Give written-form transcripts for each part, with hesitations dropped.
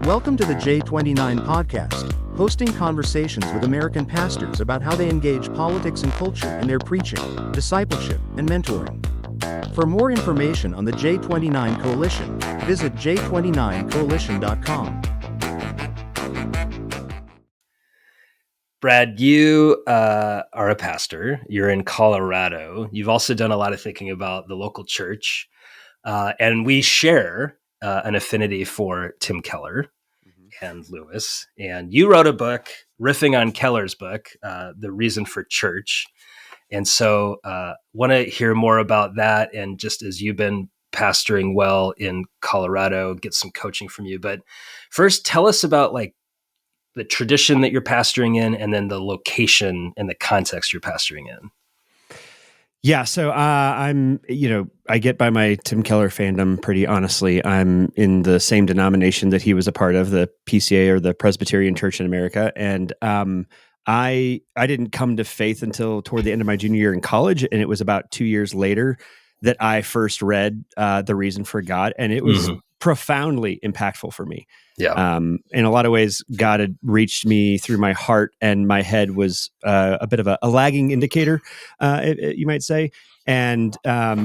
Welcome to the J29 Podcast, hosting conversations with American pastors about how they engage politics and culture in their preaching, discipleship, and mentoring. For more information on the J29 Coalition, visit j29coalition.com. Brad, you are a pastor. You're in Colorado. You've also done a lot of thinking about the local church. And we share an affinity for Tim Keller and Lewis. And you wrote a book riffing on Keller's book, The Reason for Church. And so want to hear more about that. And just as you've been pastoring well in Colorado, get some coaching from you. But first, tell us about the tradition that you're pastoring in, and then the location and the context you're pastoring in. Yeah, so I get by my Tim Keller fandom pretty honestly. I'm in the same denomination that he was a part of, the PCA, or the Presbyterian Church in America, and I didn't come to faith until toward the end of my junior year in college, and it was about 2 years later that I first read The Reason for God, and it was profoundly impactful for me. Yeah. In a lot of ways, God had reached me through my heart, and my head was a bit of a lagging indicator, you might say. And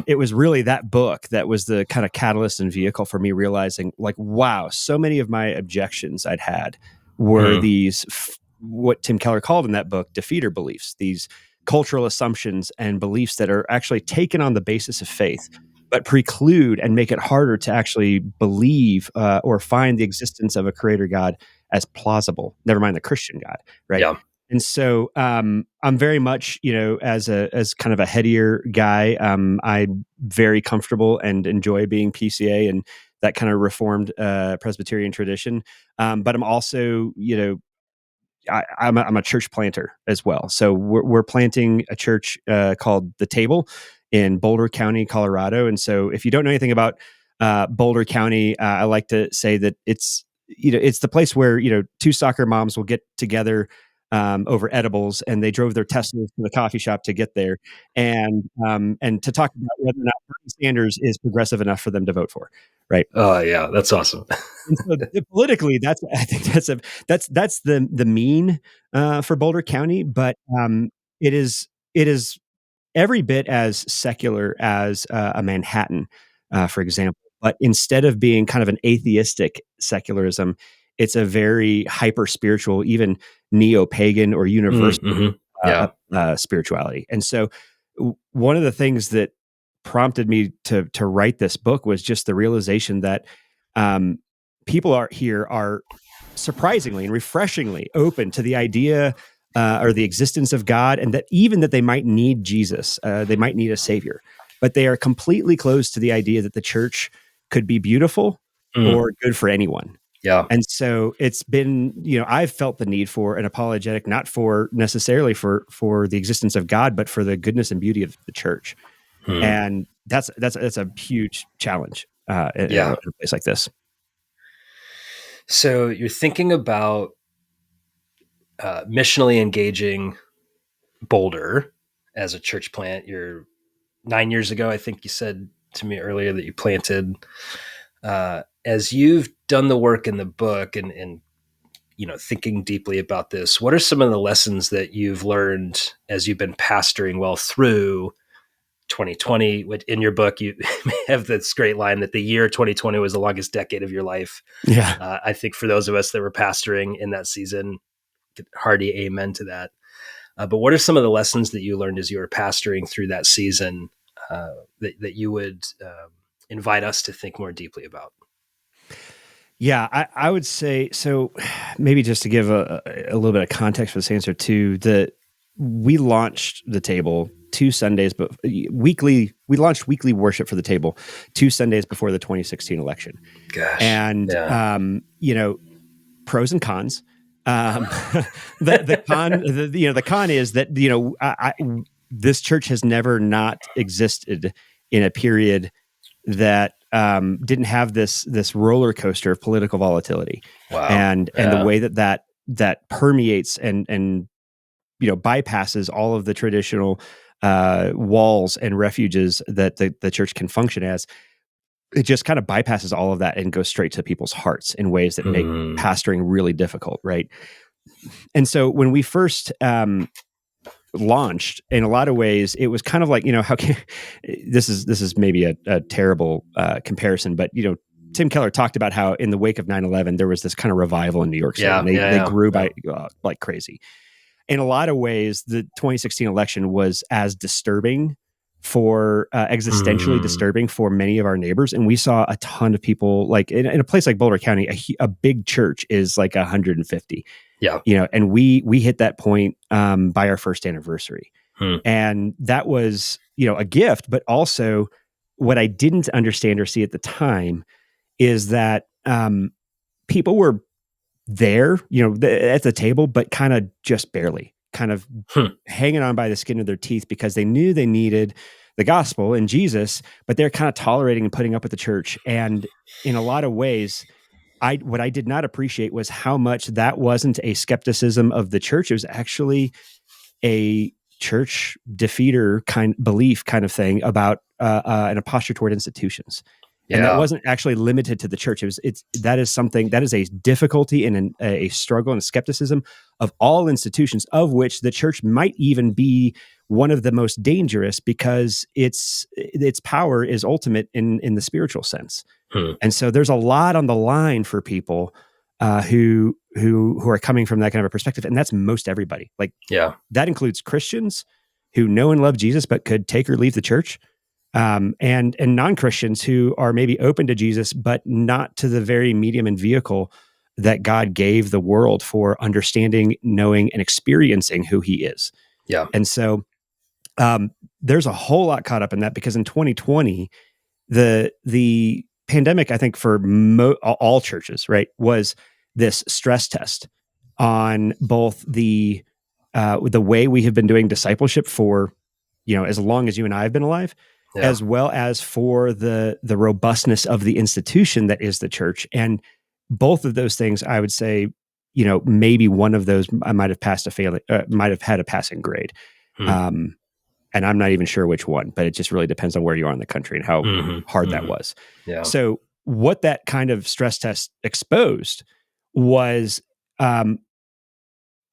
it was really that book that was the kind of catalyst and vehicle for me realizing, wow, so many of my objections I'd had were these, what Tim Keller called in that book, defeater beliefs, these cultural assumptions and beliefs that are actually taken on the basis of faith, but preclude and make it harder to actually believe or find the existence of a creator God as plausible, never mind the Christian God, right? Yeah. And so I'm very much, as kind of a headier guy, I'm very comfortable and enjoy being PCA and that kind of Reformed Presbyterian tradition. But I'm also, I'm a church planter as well. So we're planting a church called The Table in Boulder County, Colorado. And so if you don't know anything about Boulder County, I like to say that it's the place where, two soccer moms will get together over edibles, and they drove their Teslas to the coffee shop to get there and to talk about whether or not Bernie Sanders is progressive enough for them to vote for. Right. Oh yeah. That's awesome. And so politically, that's the mean for Boulder County, but it is every bit as secular as a Manhattan, for example. But instead of being kind of an atheistic secularism, it's a very hyper spiritual, even neo-pagan or universal spirituality. And so one of the things that prompted me to write this book was just the realization that people are surprisingly and refreshingly open to the idea or the existence of God, and that even that they might need Jesus, they might need a savior, but they are completely closed to the idea that the church could be beautiful or good for anyone. Yeah. And so it's been, I've felt the need for an apologetic, not for necessarily for the existence of God, but for the goodness and beauty of the church. And that's a huge challenge in a place like this. So you're thinking about missionally engaging Boulder as a church plant. You're 9 years ago, I think you said to me earlier that you planted. As you've done the work in the book and thinking deeply about this, what are some of the lessons that you've learned as you've been pastoring well through 2020? In your book, you have this great line that the year 2020 was the longest decade of your life. Yeah. I think for those of us that were pastoring in that season, hearty amen to that. But what are some of the lessons that you learned as you were pastoring through that season that you would invite us to think more deeply about? Yeah, I would say, so maybe just to give a little bit of context for this answer too, that we launched The Table 2 Sundays, but we launched weekly worship for The Table 2 Sundays before the 2016 election. Gosh. And, pros and cons. The con is that, this church has never not existed in a period that didn't have this roller coaster of political volatility. Wow. And the way that permeates and bypasses all of the traditional walls and refuges that the church can function as. it just kind of bypasses all of that and goes straight to people's hearts in ways that make pastoring really difficult, right? And so when we first launched, in a lot of ways, it was kind of like, how can this is maybe a terrible comparison, but Tim Keller talked about how in the wake of 9/11 there was this kind of revival in New York City, and they grew by like crazy. In a lot of ways, the 2016 election was as disturbing for existentially disturbing for many of our neighbors, and we saw a ton of people, like in a place like Boulder County, a big church is like 150. And we hit that point by our first anniversary. And that was, a gift, but also what I didn't understand or see at the time is that people were there, at the table, but kind of just barely, kind of hanging on by the skin of their teeth because they knew they needed the gospel and Jesus, but they're kind of tolerating and putting up with the church. And in a lot of ways, what I did not appreciate was how much that wasn't a skepticism of the church. It was actually a church defeater belief kind of thing about an posture toward institutions. And that wasn't actually limited to the church. That is a difficulty and a struggle and a skepticism of all institutions, of which the church might even be one of the most dangerous because its power is ultimate in the spiritual sense. And so there's a lot on the line for people who are coming from that kind of a perspective, and that's most everybody. That includes Christians who know and love Jesus but could take or leave the church. And non-Christians who are maybe open to Jesus, but not to the very medium and vehicle that God gave the world for understanding, knowing, and experiencing who he is. And so there's a whole lot caught up in that because in 2020, the pandemic, I think for all churches, right, was this stress test on both the way we have been doing discipleship for, as long as you and I have been alive, as well as for the robustness of the institution that is the church. And both of those things, I would say, maybe one of those I might have might have had a passing grade. And I'm not even sure which one, but it just really depends on where you are in the country and how hard that was. So what that kind of stress test exposed was,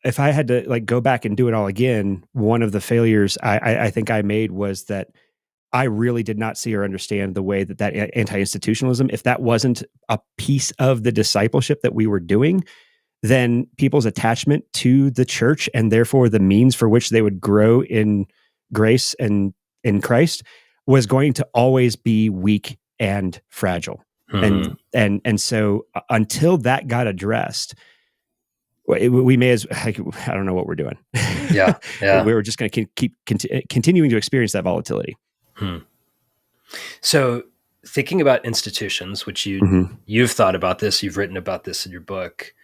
if I had to go back and do it all again, one of the failures I think I made was that I really did not see or understand the way that anti-institutionalism, if that wasn't a piece of the discipleship that we were doing, then people's attachment to the church and therefore the means for which they would grow in grace and in Christ was going to always be weak and fragile. And so until that got addressed, we may as I don't know what we're doing. We were just going to keep continuing to experience that volatility. So thinking about institutions, which you've thought about this, you've written about this in your book,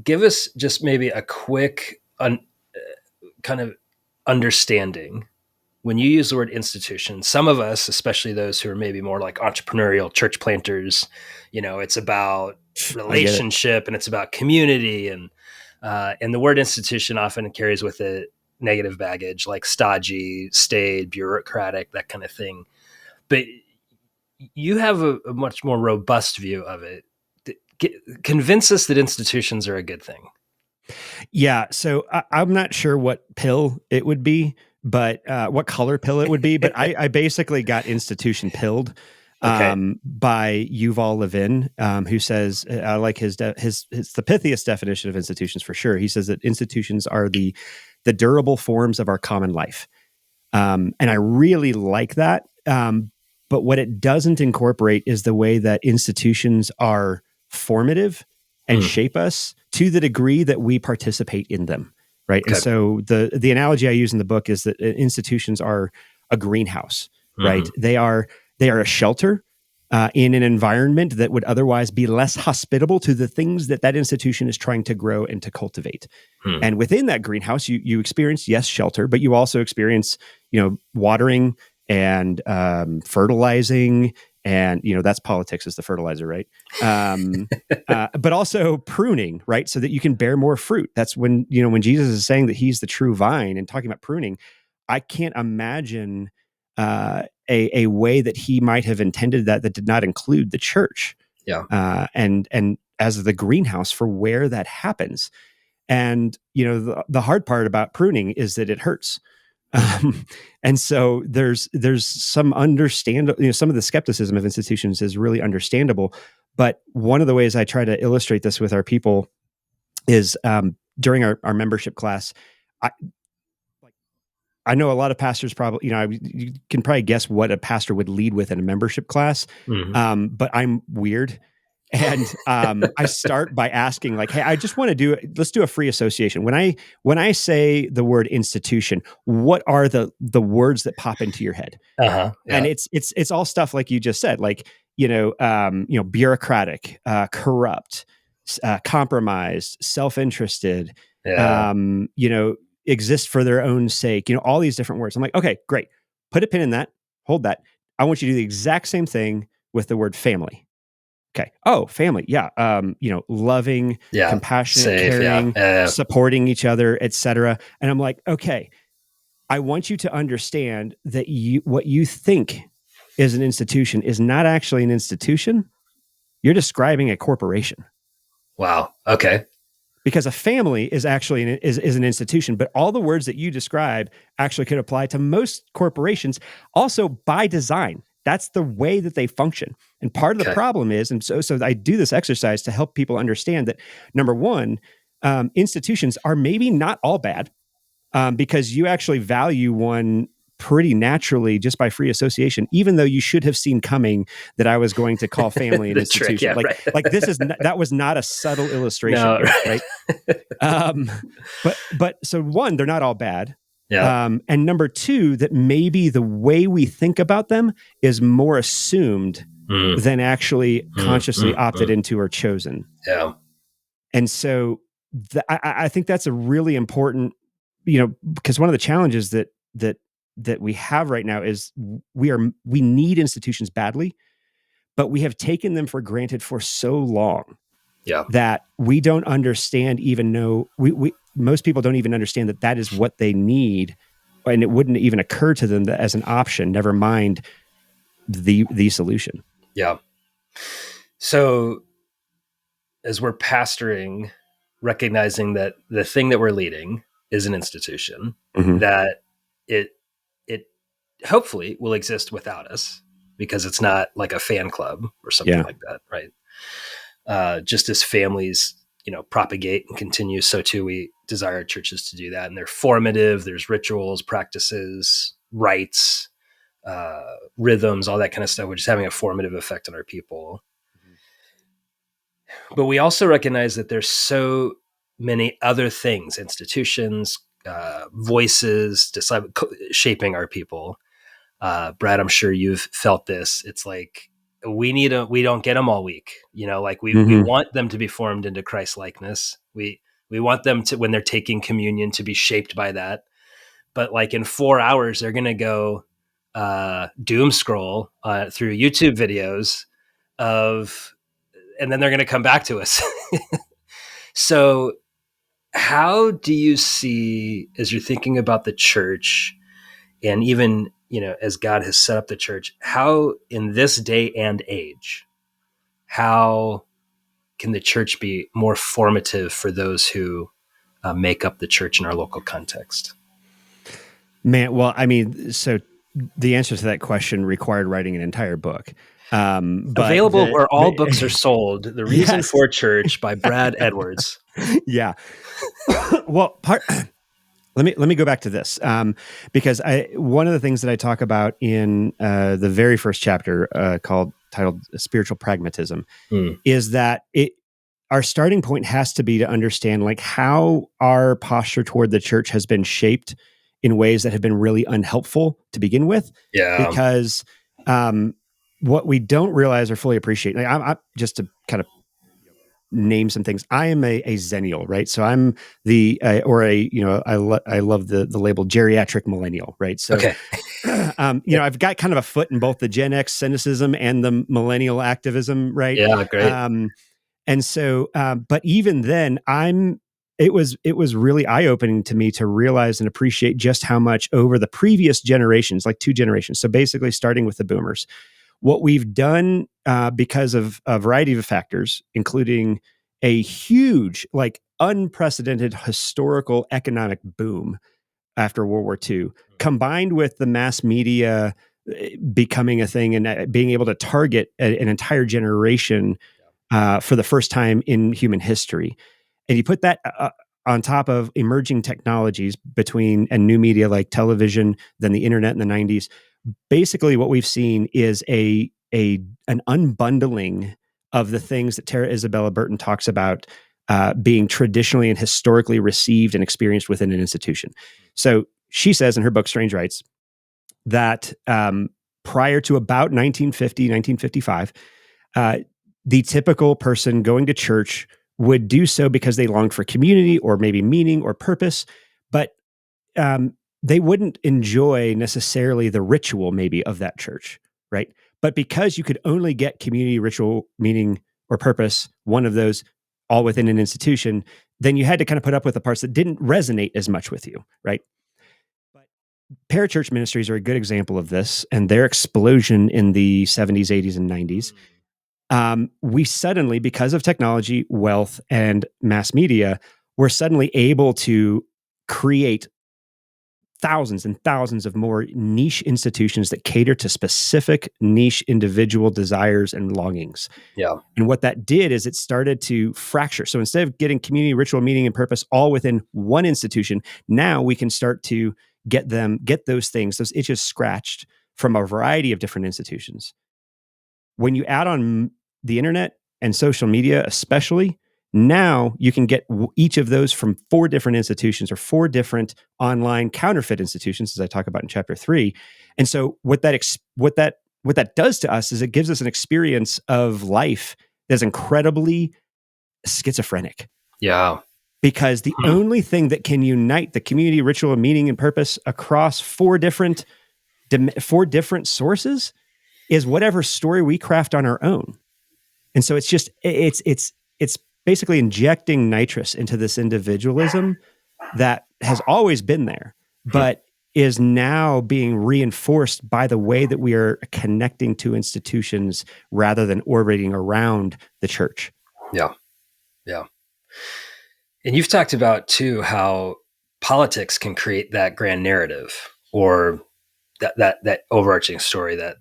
give us just maybe a quick kind of understanding. When you use the word institution, some of us, especially those who are maybe more like entrepreneurial church planters, it's about relationship and it's about community, and the word institution often carries with it negative baggage like stodgy, staid, bureaucratic, that kind of thing. But you have a much more robust view of it. Convince us that institutions are a good thing. Yeah. So I'm not sure what pill it would be, but what color pill it would be. But I basically got institution pilled by Yuval Levin, who says, I like his the pithiest definition of institutions for sure. He says that institutions are the durable forms of our common life. And I really like that. But what it doesn't incorporate is the way that institutions are formative and shape us to the degree that we participate in them. Right. Okay. And so the analogy I use in the book is that institutions are a greenhouse, right? They are a shelter in an environment that would otherwise be less hospitable to the things that institution is trying to grow and to cultivate. And within that greenhouse, you experience, yes, shelter, but you also experience, watering and fertilizing, and that's politics is the fertilizer, right? But also pruning, right, so that you can bear more fruit. That's when when Jesus is saying that he's the true vine and talking about pruning. I can't imagine a way that he might have intended that did not include the church. Yeah. And as the greenhouse for where that happens. And, the hard part about pruning is that it hurts. And so there's some some of the skepticism of institutions is really understandable. But one of the ways I try to illustrate this with our people is during our membership class. I know a lot of pastors probably, you can probably guess what a pastor would lead with in a membership class. Mm-hmm. But I'm weird. And I start by asking, like, hey, I just want to let's do a free association. When I say the word institution, what are the words that pop into your head? Yeah. And it's all stuff like you just said, like, bureaucratic, corrupt, compromised, self-interested, exist for their own sake, all these different words. I'm like, okay, great. Put a pin in that. Hold that. I want you to do the exact same thing with the word family. Okay. Oh, family. Yeah. Loving, compassionate, safe, caring, supporting each other, etc. And I'm like, okay, I want you to understand that what you think is an institution is not actually an institution. You're describing a corporation. Wow. Okay. Because a family is actually is an institution, but all the words that you describe actually could apply to most corporations, also by design. That's the way that they function. And part of the problem is, and so I do this exercise to help people understand that, number one, institutions are maybe not all bad, because you actually value one pretty naturally just by free association, even though you should have seen coming that I was going to call family an institution. Trick, right. Like this is that was not a subtle illustration, No, right? But so one, they're not all bad. Yeah. And number two, that maybe the way we think about them is more assumed than actually consciously opted into or chosen. Yeah. And so I think that's a really important, because one of the challenges that we have right now is we need institutions badly, but we have taken them for granted for so long that we don't understand, most people don't even understand that is what they need, and it wouldn't even occur to them as an option, never mind the solution. Yeah. So as we're pastoring, recognizing that the thing that we're leading is an institution, that it hopefully will exist without us, because it's not like a fan club or something like that, right? Just as families, propagate and continue, so too we desire churches to do that. And they're formative. There's rituals, practices, rites, rhythms, all that kind of stuff, which is having a formative effect on our people. But we also recognize that there's so many other things, institutions, voices, shaping our people. Brad, I'm sure you've felt this. It's like we don't get them all week. We want them to be formed into Christ likeness. We want them to, when they're taking communion, to be shaped by that. But like in 4 hours, they're going to go doom scroll through YouTube videos and then they're going to come back to us. So how do you see, as you're thinking about the church, and even, as God has set up the church, how in this day and age, how can the church be more formative for those who make up the church in our local context? Man, well, I mean, so the answer to that question required writing an entire book. But available where all books are sold. The Reason for Church by Brad Edwards. Yeah. Well, let me go back to this, because one of the things that I talk about in the very first chapter, titled Spiritual Pragmatism, is that our starting point has to be to understand like how our posture toward the church has been shaped in ways that have been really unhelpful to begin with. Yeah. Because what we don't realize or fully appreciate, like I'm just to kind of name some things. I am a Zennial, right? So I'm I love the label geriatric millennial, right? So, okay. I've got kind of a foot in both the Gen X cynicism and the millennial activism, right? Yeah, great. And so, but even then, I'm it was really eye-opening to me to realize and appreciate just how much over the previous generations, like 2 generations. So basically starting with the boomers, what we've done because of a variety of factors, including a huge, like unprecedented historical economic boom after World War II, combined with the mass media becoming a thing and being able to target an entire generation for the first time in human history. And you put that on top of emerging technologies and new media like television, then the internet in the 90s. Basically, what we've seen is an unbundling of the things that Tara Isabella Burton talks about being traditionally and historically received and experienced within an institution. So she says in her book, Strange Rights, that prior to about 1950, 1955, the typical person going to church would do so because they longed for community or maybe meaning or purpose, but they wouldn't enjoy necessarily the ritual maybe of that church, right? But because you could only get community, ritual, meaning, or purpose, one of those, all within an institution, then you had to kind of put up with the parts that didn't resonate as much with you, right? But parachurch ministries are a good example of this, and their explosion in the 70s, 80s, and 90s. We suddenly, because of technology, wealth, and mass media, we're suddenly able to create thousands and thousands of more niche institutions that cater to specific niche individual desires and longings. Yeah. And what that did is it started to fracture. So instead of getting community, ritual, meaning, and purpose all within one institution, now we can start to get those things, those itches scratched from a variety of different institutions. When you add on the internet and social media, especially, now you can get each of those from 4 different institutions or 4 different online counterfeit institutions, as I talk about in chapter 3. And so what that does to us is it gives us an experience of life that's incredibly schizophrenic. Yeah. Because the only thing that can unite the community, ritual, meaning, and purpose across 4 different sources is whatever story we craft on our own. And so it's basically injecting nitrous into this individualism that has always been there, but is now being reinforced by the way that we are connecting to institutions rather than orbiting around the church. Yeah. Yeah. And you've talked about too how politics can create that grand narrative or that overarching story. That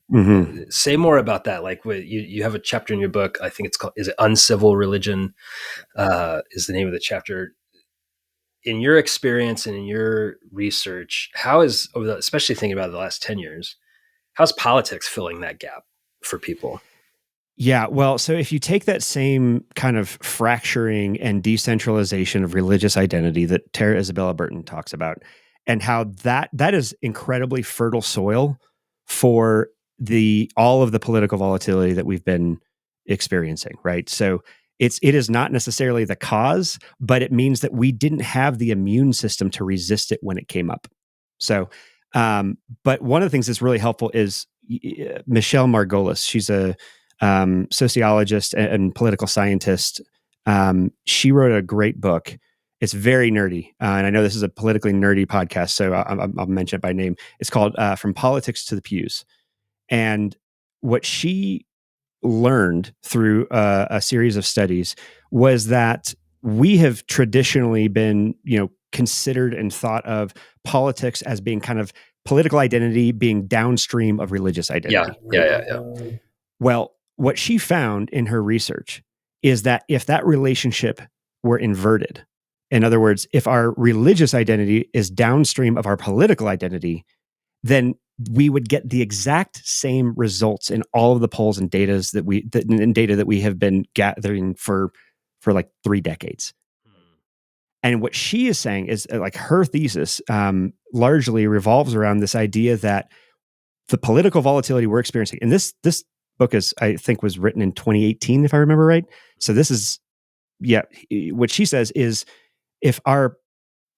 say more about that. Like you have a chapter in your book, I think it's called, is it Uncivil Religion? Is the name of the chapter. In your experience and in your research, how is, especially thinking about the last 10 years, how's politics filling that gap for people? Yeah, well, so if you take that same kind of fracturing and decentralization of religious identity that Tara Isabella Burton talks about, and how that is incredibly fertile soil for all of the political volatility that we've been experiencing, right? So it is not necessarily the cause, but it means that we didn't have the immune system to resist it when it came up. So, but one of the things that's really helpful is Michelle Margolis. She's a sociologist and political scientist. She wrote a great book. It's very nerdy. And I know this is a politically nerdy podcast, so I'll mention it by name. It's called From Politics to the Pews. And what she learned through a series of studies was that we have traditionally been, considered and thought of politics as being kind of political identity being downstream of religious identity. Yeah. Well, what she found in her research is that if that relationship were inverted, in other words, if our religious identity is downstream of our political identity, then we would get the exact same results in all of the polls and data that we have been gathering for like 3 decades. And what she is saying is like her thesis largely revolves around this idea that the political volatility we're experiencing, and this book I think was written in 2018, if I remember right. So this is, what she says is if our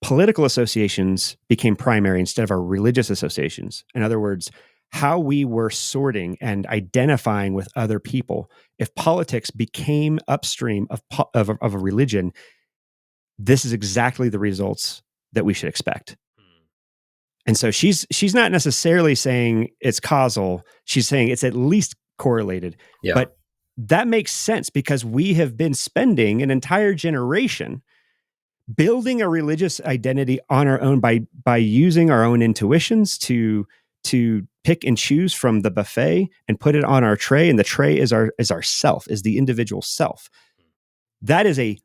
political associations became primary instead of our religious associations, in other words, how we were sorting and identifying with other people, if politics became upstream of a religion, this is exactly the results that we should expect. And so she's not necessarily saying it's causal. She's saying it's at least correlated. Yeah. But that makes sense because we have been spending an entire generation building a religious identity on our own by using our own intuitions to pick and choose from the buffet and put it on our tray, and the tray is our self, is the individual self. That is a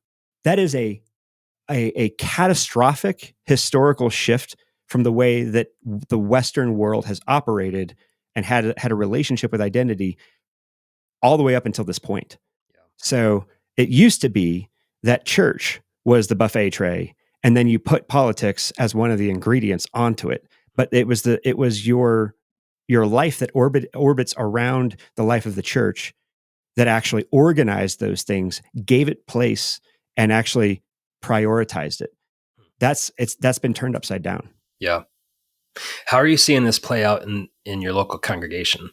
catastrophic historical shift from the way that the Western world has operated and had a relationship with identity all the way up until this point. Yeah. So it used to be that church was the buffet tray, and then you put politics as one of the ingredients onto it. But it was your life that orbits around the life of the church that actually organized those things, gave it place, and actually prioritized it. That's been turned upside down. Yeah. How are you seeing this play out in your local congregation?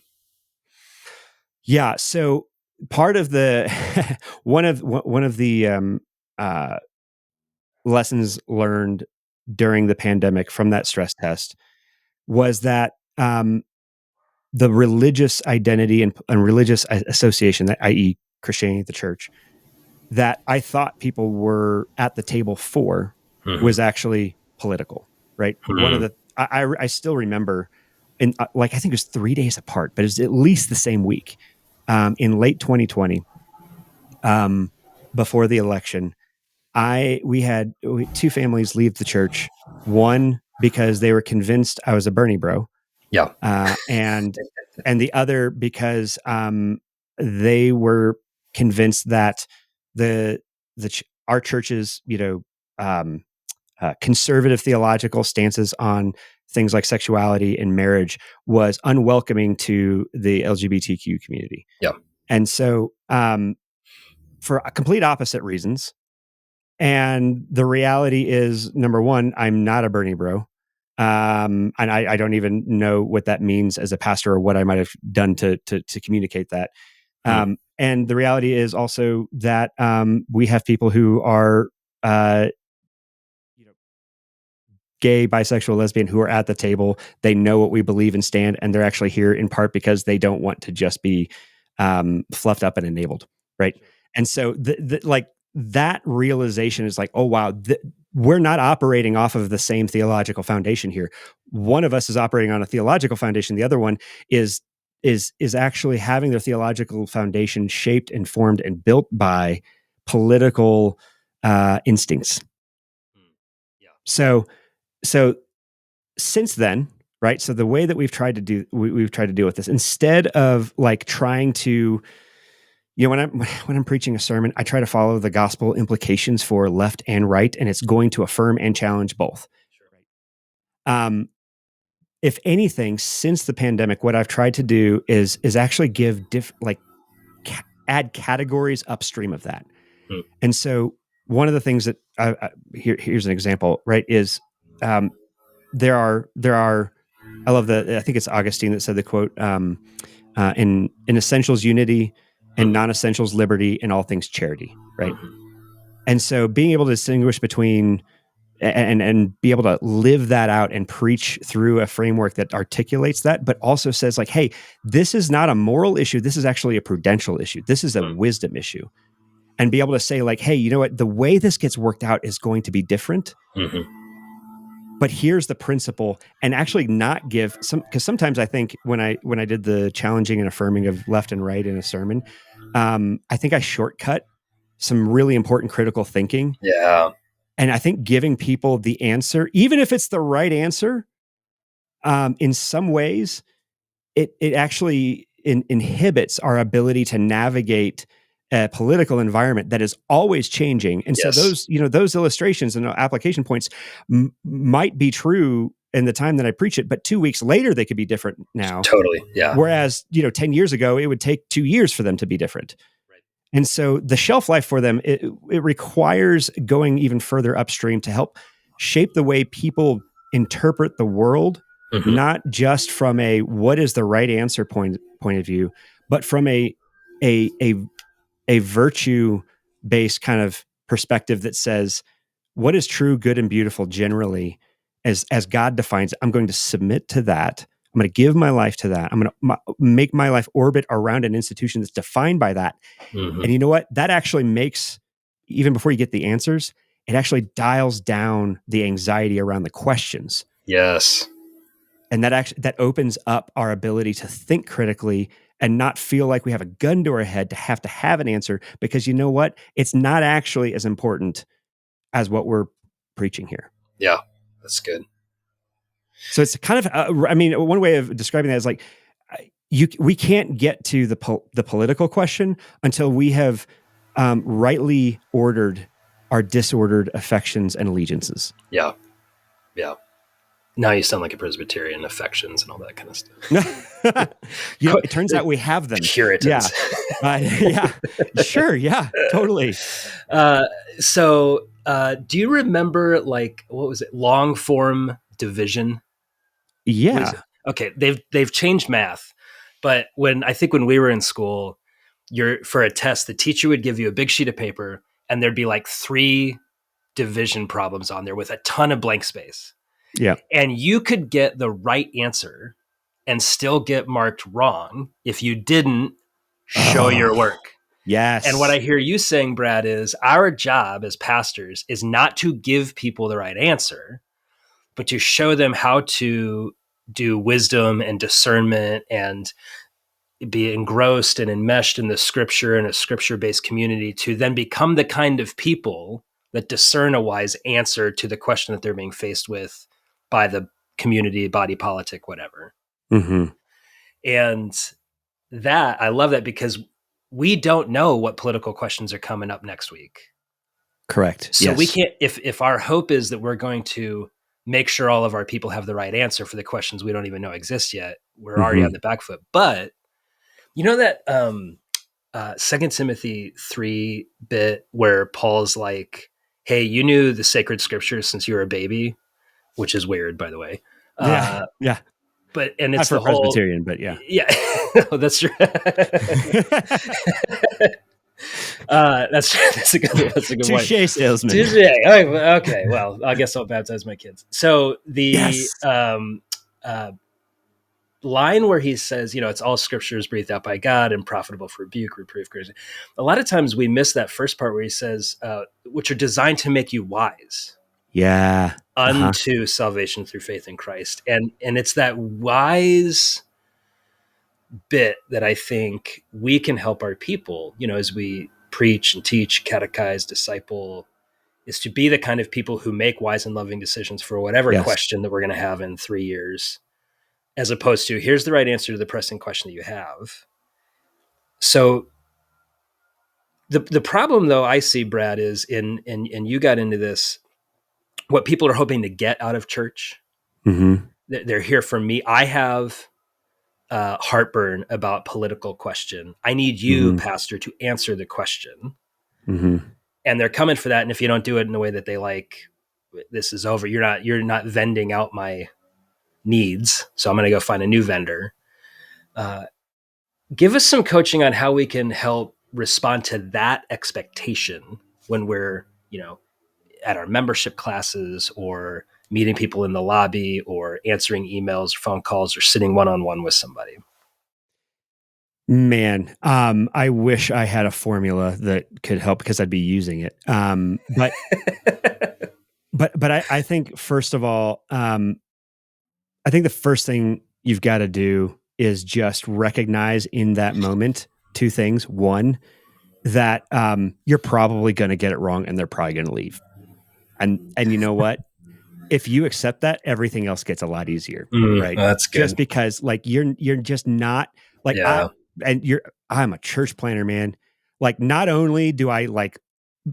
Yeah. So part of the one of the lessons learned during the pandemic from that stress test was that the religious identity and religious association, that i.e. Christianity, the church, that I thought people were at the table for was actually political, right? One of the I still remember, in I think it was 3 days apart, but it was at least the same week, in late 2020, before the election. We had two families leave the church. One because they were convinced I was a Bernie bro, Yeah. and the other because they were convinced that our church's conservative theological stances on things like sexuality and marriage was unwelcoming to the LGBTQ community. Yeah. And so for complete opposite reasons. And the reality is, number one, I'm not a Bernie bro. And I don't even know what that means as a pastor or what I might have done to communicate that. And the reality is also that we have people who are gay, bisexual, lesbian, who are at the table. They know what we believe and stand, and they're actually here in part because they don't want to just be fluffed up and enabled, right? And so that realization is like, oh wow, we're not operating off of the same theological foundation here. One of us is operating on a theological foundation. The other one is actually having their theological foundation shaped and formed and built by political instincts. Yeah. So since then, right? So the way that we've tried to deal with this, instead of like trying to, when I'm preaching a sermon, I try to follow the gospel implications for left and right, and it's going to affirm and challenge both. Sure. If anything, since the pandemic, what I've tried to do is actually give add categories upstream of that. And so one of the things that here's an example, right? Is there are I love I think it's Augustine that said the quote, in essentials unity, and non-essentials liberty, in all things charity, right? And so being able to distinguish between and be able to live that out and preach through a framework that articulates that, but also says like, hey, this is not a moral issue. This is actually a prudential issue. This is a wisdom issue. And be able to say like, hey, you know what? The way this gets worked out is going to be different. But here's the principle, and actually not give some, because sometimes I think when I did the challenging and affirming of left and right in a sermon, I think I shortcut some really important critical thinking. Yeah. And I think giving people the answer, even if it's the right answer, in some ways, it actually inhibits our ability to navigate a political environment that is always changing. And so those illustrations and application points might be true in the time that I preach it, but 2 weeks later, they could be different now. Totally. Yeah. Whereas, 10 years ago, it would take 2 years for them to be different. Right. And so the shelf life for them, it requires going even further upstream to help shape the way people interpret the world, not just from a, what is the right answer point of view, but from a virtue-based kind of perspective that says, what is true, good, and beautiful generally, as God defines, I'm going to submit to that. I'm going to give my life to that. I'm going to make my life orbit around an institution that's defined by that. Mm-hmm. And you know what? That actually makes, even before you get the answers, it actually dials down the anxiety around the questions. Yes. And that opens up our ability to think critically and not feel like we have a gun to our head to have an answer, because you know what? It's not actually as important as what we're preaching here. Yeah, that's good. So it's kind of, one way of describing that is like, we can't get to the political question until we have rightly ordered our disordered affections and allegiances. Yeah. Yeah. Now you sound like a Presbyterian, affections and all that kind of stuff. It turns out we have them. Puritans. Yeah. Yeah. Sure. Yeah, totally. So do you remember, like, what was it? Long form division? Yeah. Okay. They've changed math, but when we were in school, for a test, the teacher would give you a big sheet of paper and there'd be like 3 division problems on there with a ton of blank space. Yeah. And you could get the right answer and still get marked wrong if you didn't show your work. Yes. And what I hear you saying, Brad, is our job as pastors is not to give people the right answer, but to show them how to do wisdom and discernment and be engrossed and enmeshed in the scripture and a scripture-based community, to then become the kind of people that discern a wise answer to the question that they're being faced with by the community, body politic, whatever. Mm-hmm. And that, I love that, because we don't know what political questions are coming up next week. Correct. So yes. we can't, if our hope is that we're going to make sure all of our people have the right answer for the questions we don't even know exist yet, we're already on the back foot. But you know that 2 Timothy 3 bit where Paul's like, hey, you knew the sacred scriptures since you were a baby, which is weird, by the way. Yeah. But, and it's not for the whole Presbyterian, but yeah. Yeah. No, that's true. That's a good one. Touché, salesman. Touché. Okay. Well, I guess I'll baptize my kids. So the line where he says, it's all scriptures breathed out by God and profitable for rebuke, reproof, correction. A lot of times we miss that first part where he says, which are designed to make you wise. Yeah. Unto salvation through faith in Christ. And it's that wise bit that I think we can help our people, as we preach and teach, catechize, disciple, is to be the kind of people who make wise and loving decisions for whatever question that we're going to have in 3 years, as opposed to here's the right answer to the pressing question that you have. So the problem, though, I see, Brad, is and you got into this, what people are hoping to get out of church. Mm-hmm. They're here for me. I have heartburn about political question. I need you, pastor, to answer the question. Mm-hmm. And they're coming for that. And if you don't do it in a way that they like, this is over. You're not vending out my needs. So I'm going to go find a new vendor. Give us some coaching on how we can help respond to that expectation when we're, at our membership classes or meeting people in the lobby or answering emails or phone calls or sitting one-on-one with somebody. Man, I wish I had a formula that could help, because I'd be using it. But I think, first of all, I think the first thing you've got to do is just recognize in that moment 2 things. One, that you're probably going to get it wrong and they're probably going to leave. And you know what? If you accept that, everything else gets a lot easier, right? That's good. Just because, like, you're just not like, I'm a church planner, man. Like, not only do I like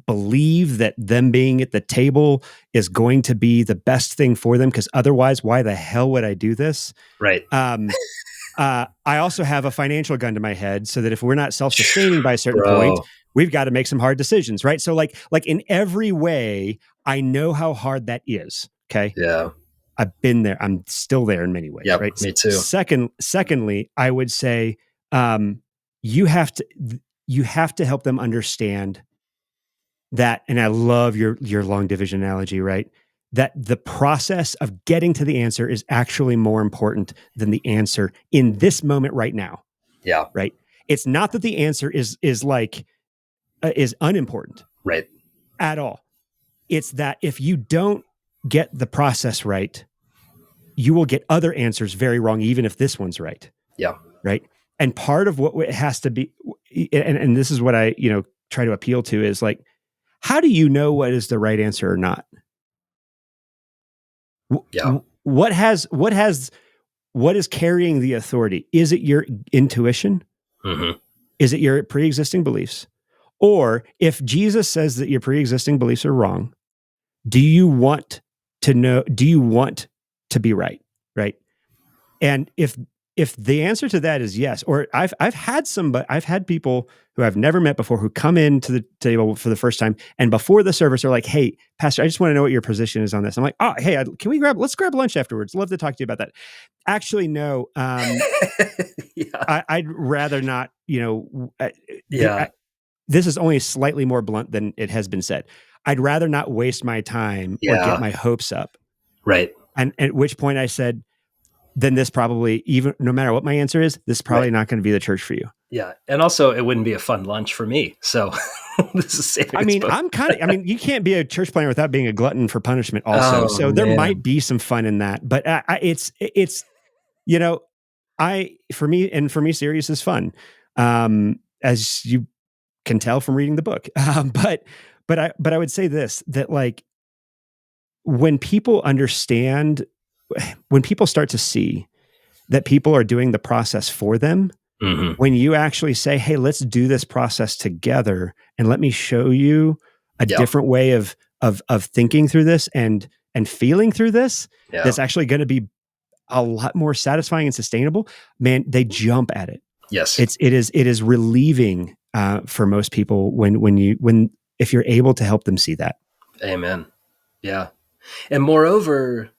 believe that them being at the table is going to be the best thing for them, because otherwise, why the hell would I do this? Right. I also have a financial gun to my head, so that if we're not self-sustaining by a certain point, we've got to make some hard decisions, right? So like in every way, I know how hard that is. Okay. Yeah. I've been there. I'm still there in many ways. Yep, right. Me too. Secondly, I would say, you have to help them understand that, and I love your long division analogy, right? That the process of getting to the answer is actually more important than the answer in this moment right now, Yeah. right? It's not that the answer is unimportant Right. at all. It's that if you don't get the process right, you will get other answers very wrong, even if this one's right. Yeah. Right. And part of what it has to be, and this is what I, try to appeal to, is like, how do you know what is the right answer or not? Yeah. What is carrying the authority? Is it your intuition? Mm-hmm. Is it your pre-existing beliefs? Or if Jesus says that your pre-existing beliefs are wrong, do you want to know? Do you want to be right? Right. And if the answer to that is yes, or I've had people who I've never met before who come into the table for the first time, and before the service are like, "Hey, Pastor, I just want to know what your position is on this." I'm like, "Oh, hey, let's grab lunch afterwards. Love to talk to you about that." Actually, no. Yeah. I'd rather not. Yeah. This is only slightly more blunt than it has been said. I'd rather not waste my time or Yeah. get my hopes up. Right. And at which point I said, then this probably, even no matter what my answer is, this is probably not going to be the church for you. Yeah. And also it wouldn't be a fun lunch for me. So this is saving. I mean, you can't be a church planner without being a glutton for punishment also. So there might be some fun in that, but for me, serious is fun. As you can tell from reading the book. But I would say this, that like, when people start to see that people are doing the process for them, mm-hmm. when you actually say, "Hey, let's do this process together, and let me show you a different way of thinking through this and feeling through this, that's actually going to be a lot more satisfying and sustainable," man, they jump at it. Yes, it is relieving for most people if you're able to help them see that. Amen. Yeah. And moreover,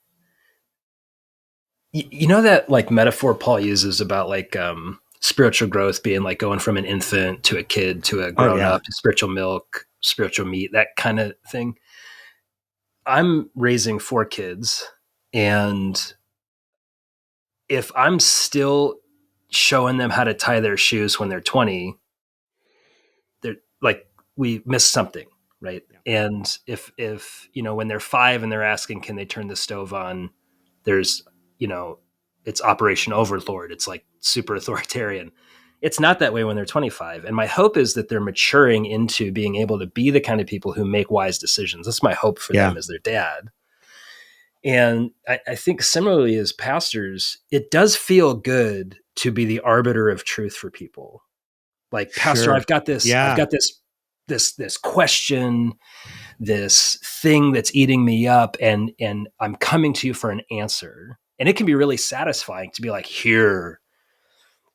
you know that like metaphor Paul uses about like spiritual growth being like going from an infant to a kid to a grown up, to spiritual milk, spiritual meat, that kind of thing. I'm raising 4 kids, and if I'm still showing them how to tie their shoes when they're 20, they're like, we missed something. Right. Yeah. And if when they're 5 and they're asking, can they turn the stove on? There's, it's Operation Overlord. It's like super authoritarian. It's not that way when they're 25. And my hope is that they're maturing into being able to be the kind of people who make wise decisions. That's my hope for them as their dad. And I think similarly as pastors, it does feel good to be the arbiter of truth for people. Like, Pastor, I've got this question, this thing that's eating me up, and I'm coming to you for an answer. And it can be really satisfying to be like, here,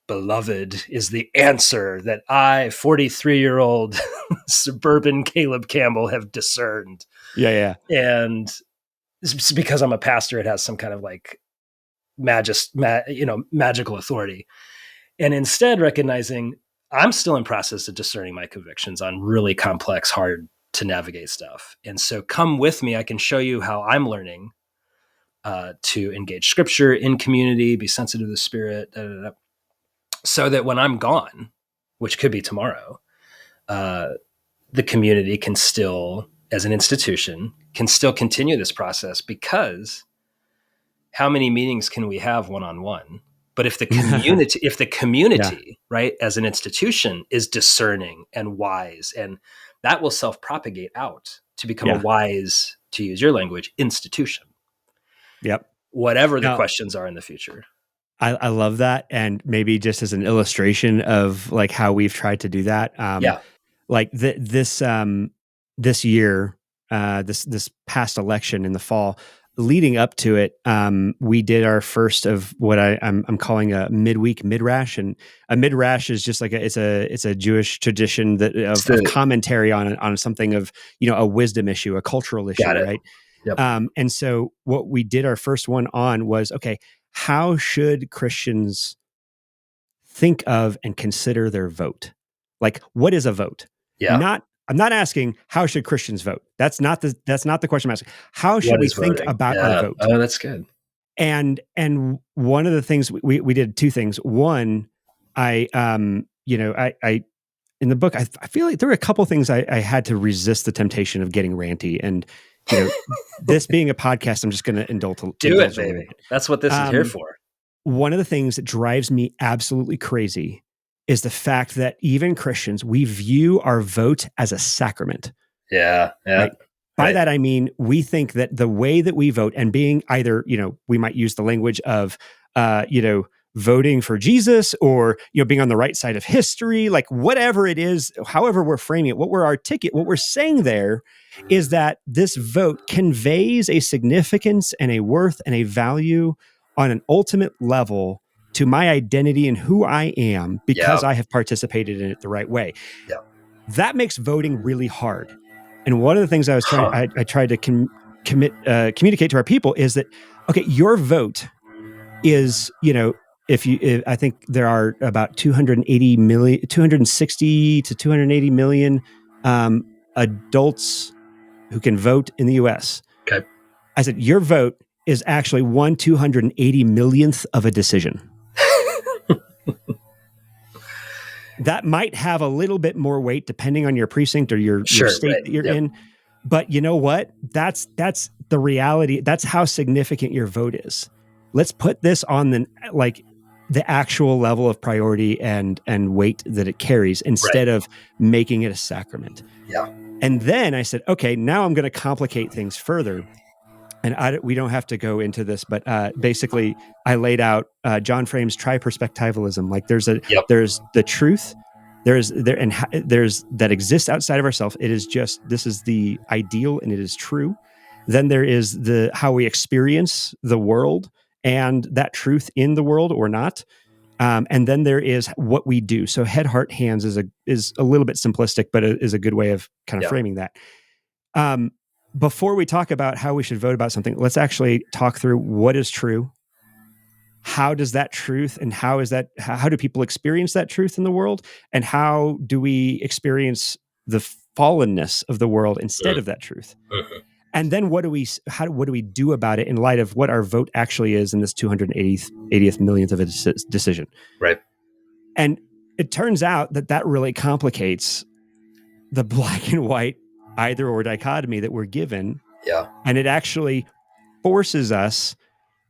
beloved, is the answer that I, 43-year-old suburban Caleb Campbell, have discerned. Yeah. And it's because I'm a pastor, it has some kind of like magical authority. And instead recognizing I'm still in process of discerning my convictions on really complex, hard to navigate stuff. And so come with me. I can show you how I'm learning to engage scripture in community, be sensitive to the Spirit, so that when I'm gone, which could be tomorrow, the community can still, as an institution, can still continue this process, because how many meetings can we have one-on-one? But if the community, right, as an institution is discerning and wise, and that will self-propagate out to become a wise, to use your language, institution. Yep. Whatever the questions are in the future. I love that. And maybe just as an illustration of like how we've tried to do that. Like this year, this past election in the fall, leading up to it, we did our first of what I'm calling a midweek midrash, and a midrash is just like it's a Jewish tradition that of commentary on something of a wisdom issue, a cultural issue, right? Yep. And so what we did our first one on was, okay, how should Christians think of and consider their vote? Like, what is a vote? Yeah. I'm not asking how should Christians vote. That's not the question I'm asking. How should What we is think voting? about our vote? Oh, that's good. And one of the things we did two things. One, I in the book, I feel like there were a couple things I had to resist the temptation of getting ranty. And, this being a podcast, I'm just going to indulge Do it, a little baby. bit. That's what this is here for. One of the things that drives me absolutely crazy is the fact that even Christians, we view our vote as a sacrament. Yeah. Right? By that, I mean, we think that the way that we vote and being either, we might use the language of, voting for Jesus or, being on the right side of history, like whatever it is, however we're framing it, what we're saying there is that this vote conveys a significance and a worth and a value on an ultimate level to my identity and who I am because I have participated in it the right way. Yeah. That makes voting really hard. And one of the things I tried to communicate to our people is that, okay, your vote is, I think there are about 260 to 280 million adults who can vote in the US. Okay. I said, your vote is actually 280 millionth of a decision. That might have a little bit more weight depending on your precinct or your state that you're in. But you know what? That's the reality. That's how significant your vote is. Let's put this on the actual level of priority and weight that it carries instead of making it a sacrament. Yeah. And then I said, okay, now I'm going to complicate things further. And we don't have to go into this, but basically I laid out John Frame's tri-perspectivalism. Like there's the truth, there's that exists outside of ourselves. It is this is the ideal and it is true. Then there is how we experience the world and that truth in the world or not. And then there is what we do. So head, heart, hands is a little bit simplistic, but it is a good way of kind of framing that. Before we talk about how we should vote about something, let's actually talk through what is true. How does that truth and how do people experience that truth in the world? And how do we experience the fallenness of the world instead of that truth? And then what do we do about it in light of what our vote actually is in this 280th millionth of a decision? Right. And it turns out that really complicates the black and white either or dichotomy that we're given. Yeah. And it actually forces us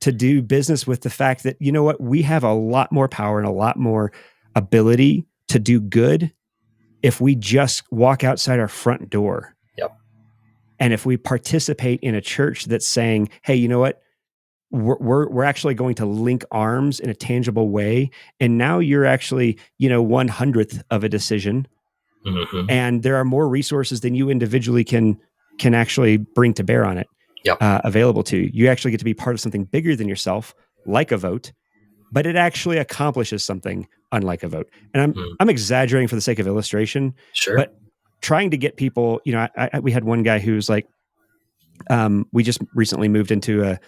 to do business with the fact that, you know what, we have a lot more power and a lot more ability to do good if we just walk outside our front door. Yep. And if we participate in a church that's saying, hey, you know what, we're actually going to link arms in a tangible way. And now you're actually, 100th of a decision. Mm-hmm. And there are more resources than you individually can actually bring to bear on it. Available to you. You actually get to be part of something bigger than yourself, like a vote, but it actually accomplishes something unlike a vote. And I'm exaggerating for the sake of illustration, sure. But trying to get people, we had one guy who's like, we just recently moved into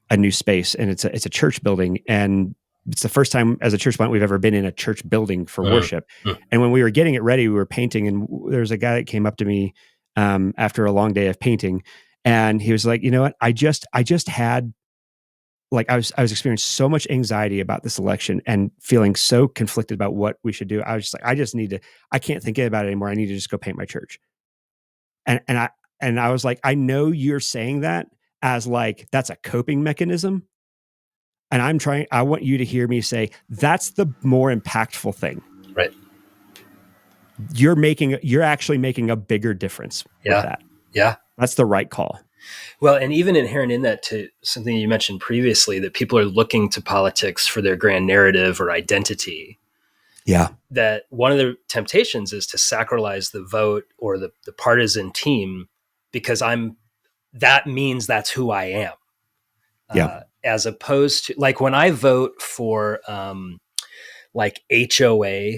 a new space, and it's a church building, and it's the first time as a church plant we've ever been in a church building for worship. And when we were getting it ready, we were painting, and there was a guy that came up to me after a long day of painting, and he was like, you know what, I just had, like, I was experiencing so much anxiety about this election and feeling so conflicted about what we should do. I was just like, I can't think about it anymore. I need to just go paint my church. And I was like, I know you're saying that as like, that's a coping mechanism. And I want you to hear me say, that's the more impactful thing. Right. You're actually making a bigger difference with that. Yeah. That's the right call. Well, and even inherent in that to something you mentioned previously, that people are looking to politics for their grand narrative or identity. Yeah. That one of the temptations is to sacralize the vote or the partisan team, because that means that's who I am. Yeah. As opposed to, like, when I vote for like HOA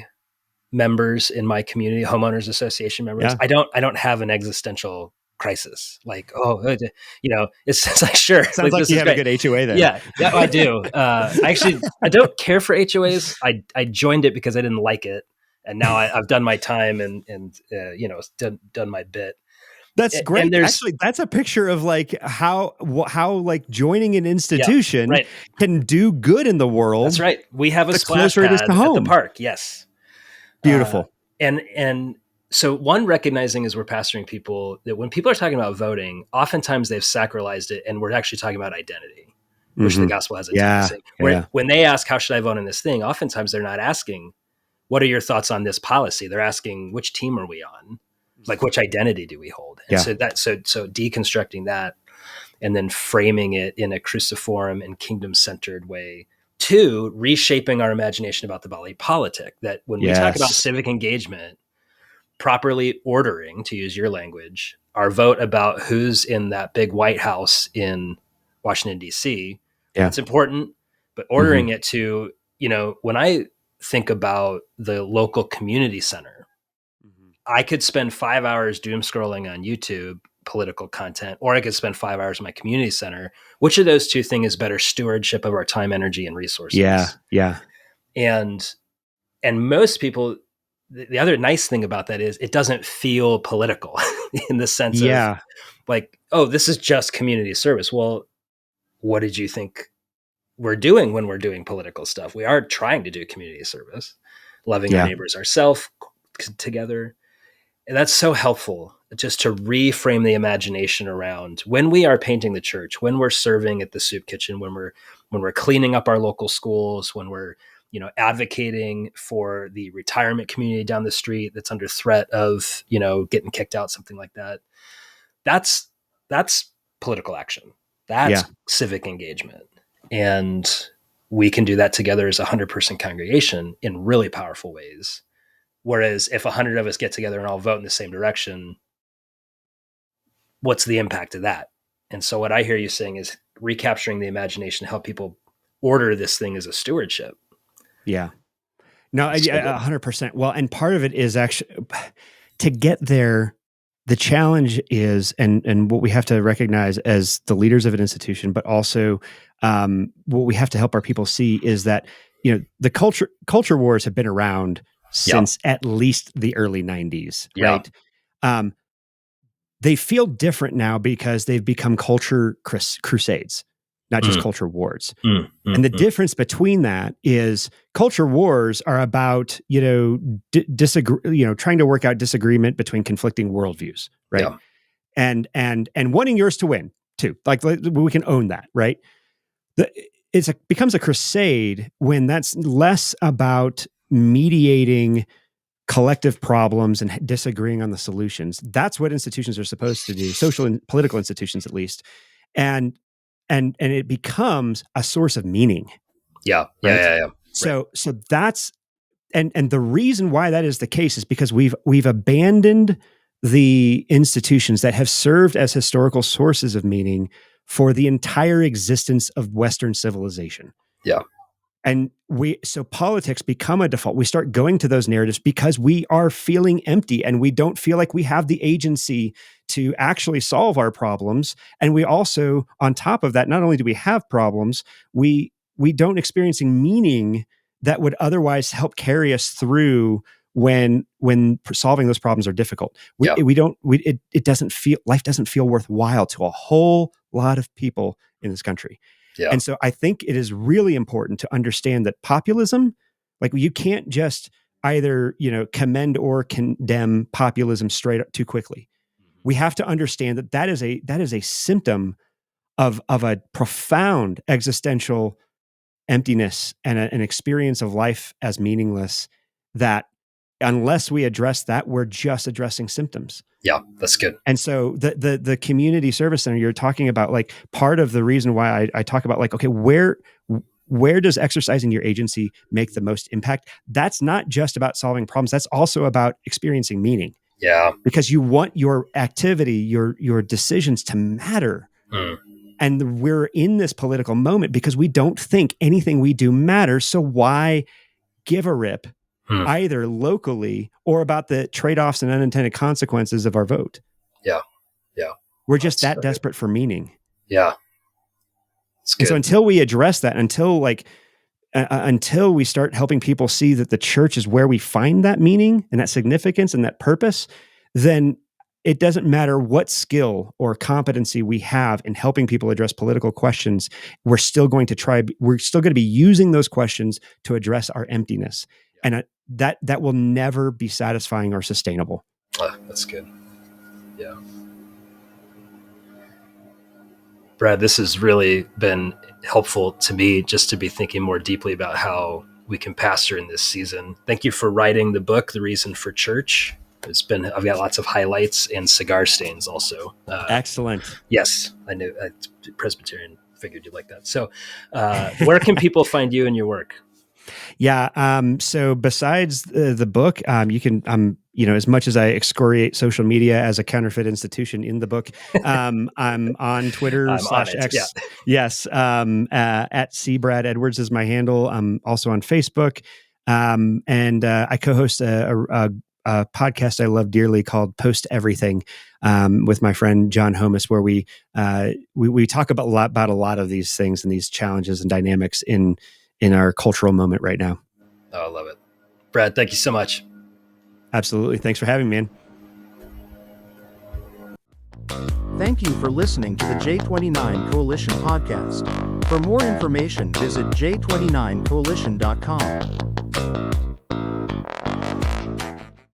members in my community, homeowners association members, I don't have an existential crisis. Like, it's like, sure. Sounds like you have a good HOA there. Yeah, I do. I don't care for HOAs. I joined it because I didn't like it. and now I've done my time and done my bit. That's great. Actually, that's a picture of like how like joining an institution can do good in the world. That's right. We have a the splash closer pad it is to home. at the park. Yes. Beautiful. And so one, recognizing as we're pastoring people that when people are talking about voting, oftentimes they've sacralized it, and we're actually talking about identity, which the gospel has a tendency. When they ask, how should I vote in this thing? Oftentimes they're not asking, what are your thoughts on this policy? They're asking, which team are we on? Like, which identity do we hold? And so deconstructing that and then framing it in a cruciform and kingdom-centered way. 2, reshaping our imagination about the body politic, that when we talk about civic engagement, properly ordering, to use your language, our vote about who's in that big White House in Washington, D.C., that's important, but ordering it to, when I think about the local community center, I could spend 5 hours doom scrolling on YouTube political content, or I could spend 5 hours in my community center. Which of those two things is better stewardship of our time, energy, and resources? Yeah. And most people, the other nice thing about that is it doesn't feel political in the sense of like, oh, this is just community service. Well, what did you think we're doing when we're doing political stuff? We are trying to do community service, loving our neighbors ourselves together. And that's so helpful, just to reframe the imagination around when we are painting the church, when we're serving at the soup kitchen, when we're cleaning up our local schools, when we're advocating for the retirement community down the street that's under threat of getting kicked out, something like that. That's political action. That's civic engagement, and we can do that together as a 100-person congregation in really powerful ways. Whereas if 100 of us get together and all vote in the same direction, what's the impact of that? And so what I hear you saying is recapturing the imagination, help people order this thing as a stewardship. Yeah. No, 100%. Well, and part of it is actually to get there. The challenge is, and what we have to recognize as the leaders of an institution, but also what we have to help our people see is that, the culture wars have been around since at least the early 90s, right? They feel different now because they've become culture crusades, not just culture wars. And the difference between that is culture wars are about, disagree, trying to work out disagreement between conflicting worldviews, right? And wanting yours to win too. Like we can own that, right? Becomes a crusade when that's less about mediating collective problems and disagreeing on the solutions. That's what institutions are supposed to do, social and political institutions at least. And it becomes a source of meaning. Yeah. So that's and the reason why that is the case is because we've abandoned the institutions that have served as historical sources of meaning for the entire existence of Western civilization. Yeah. And so politics become a default. We start going to those narratives because we are feeling empty and we don't feel like we have the agency to actually solve our problems. And we also, on top of that, not only do we have problems, we don't experiencing meaning that would otherwise help carry us through when solving those problems are difficult. It doesn't feel, life doesn't feel worthwhile to a whole lot of people in this country. Yeah. And so I think it is really important to understand that populism, like you can't just either, commend or condemn populism straight up too quickly. We have to understand that is a symptom of a profound existential emptiness and an experience of life as meaningless, that unless we address that, we're just addressing symptoms. Yeah, that's good. And so the community service center you're talking about, like part of the reason why I talk about like, okay, where does exercising your agency make the most impact? That's not just about solving problems. That's also about experiencing meaning. Yeah. Because you want your activity, your decisions to matter. And we're in this political moment because we don't think anything we do matters. So why give a rip either locally or about the trade-offs and unintended consequences of our vote? Yeah. We're just that desperate for meaning. Yeah. And so until we address that, until like until we start helping people see that the church is where we find that meaning and that significance and that purpose, then it doesn't matter what skill or competency we have in helping people address political questions. We're still going to be using those questions to address our emptiness. And that will never be satisfying or sustainable. That's good. Yeah. Brad, this has really been helpful to me just to be thinking more deeply about how we can pastor in this season. Thank you for writing the book, The Reason for Church. I've got lots of highlights and cigar stains also. Excellent. Yes, I knew. Presbyterian, figured you'd like that. So where can people find you and your work? Yeah. So besides the book, you can, as much as I excoriate social media as a counterfeit institution in the book, I'm on Twitter /X. Yeah. Yes. At C. Brad Edwards is my handle. I'm also on Facebook. And I co-host a podcast I love dearly called Post Everything with my friend John Homus, where we talk about a lot of these things and these challenges and dynamics in our cultural moment right now. Oh, I love it. Brad, thank you so much. Absolutely. Thanks for having me, man. Thank you for listening to the J29 Coalition Podcast. For more information, visit j29coalition.com.